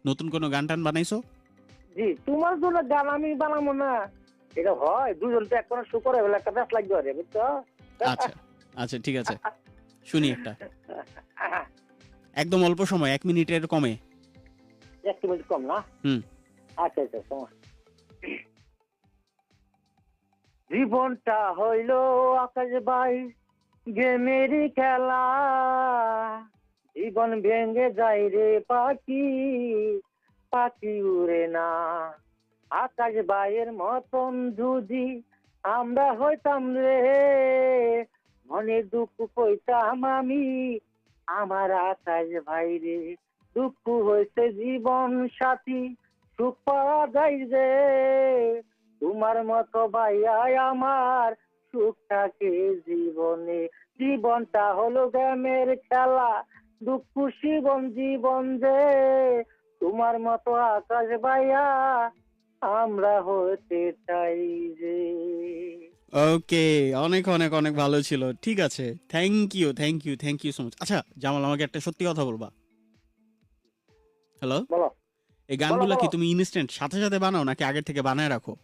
নতুন কোনো গান টান বানাইছো? জি, তোমার জন্য গান আমি বানাবো না, এটা হয় দুজন তো এক করে শুকর হয়ে একটা ব্যাস লাগবে আরে, বুঝছো? আচ্ছা আচ্ছা, ঠিক আছে, শুনি একটা। একদম অল্প সময়, 1 মিনিটের কমে। একটু মিনিট কম না? হুম। আচ্ছা আচ্ছা, সমস্যা। জীবনটা হইল আকাশ বাই গেমেরই খেলা, জীবন ভেঙে যায় রে পাখি, পাখি উড়ে না। আকাশ বাইয়ের মতন যদি আমরা হইতাম রে, মনে দুঃখ কইতাম আমি আমার আকাশ ভাই রে। দুঃখ হয়েছে জীবন সাথী, সুখ পাওয়া যায় রে, তোমার মতো ভাইয়াই আমার সুখ থাকে জীবনে। জীবনটা হলো গ্রামের খেলা, দুঃখ জীবন জীবন যে, তোমার মতো আকাশ ভাইয়া আমরা হতে চাই যে। ওকে, অনেক অনেক অনেক ভালো ছিল। ঠিক আছে, thank you thank you thank you so much. আচ্ছা জামাল, আমাকে একটা সত্যি কথা বলবা? হ্যালো, বলো এই বলো গানগুলা কি বলো। তুমি ইনস্ট্যান্ট সাথে সাথে বানাও নাকি আগের থেকে বানায় রাখো?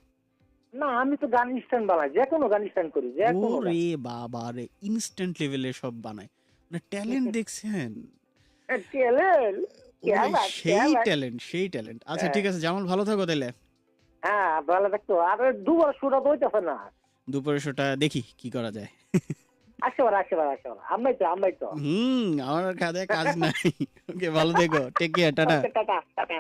না, আমি তো গান স্ট্যান্ড বানাই, যে কোনো গান স্ট্যান্ড করি, যে কোনো গান। ওরে বাবা রে, ইনস্ট্যান্ট লেভেলের সব বানায়, মানে ট্যালেন্ট দেখছেন? ট্যালেন্ট, ক্যা ওরে বাত ক্যা সেই বাত। ট্যালেন্ট সেই ট্যালেন্ট। আচ্ছা হ্যাঁ ঠিক আছে জামাল, ভালো থাকো তাইলে। হ্যাঁ, ভালো থাকতো। আর দুবার সুরা তো হইতেছে না। দুপুরের শোটা দেখি কি করা যায়। আসবার আসবার আসবার, আমরাই তো। আমার কাজে কাজ নাই। ওকে, ভালো থেকো, টেক কেয়ার, টাটা। ওকে, টাটা টাটা।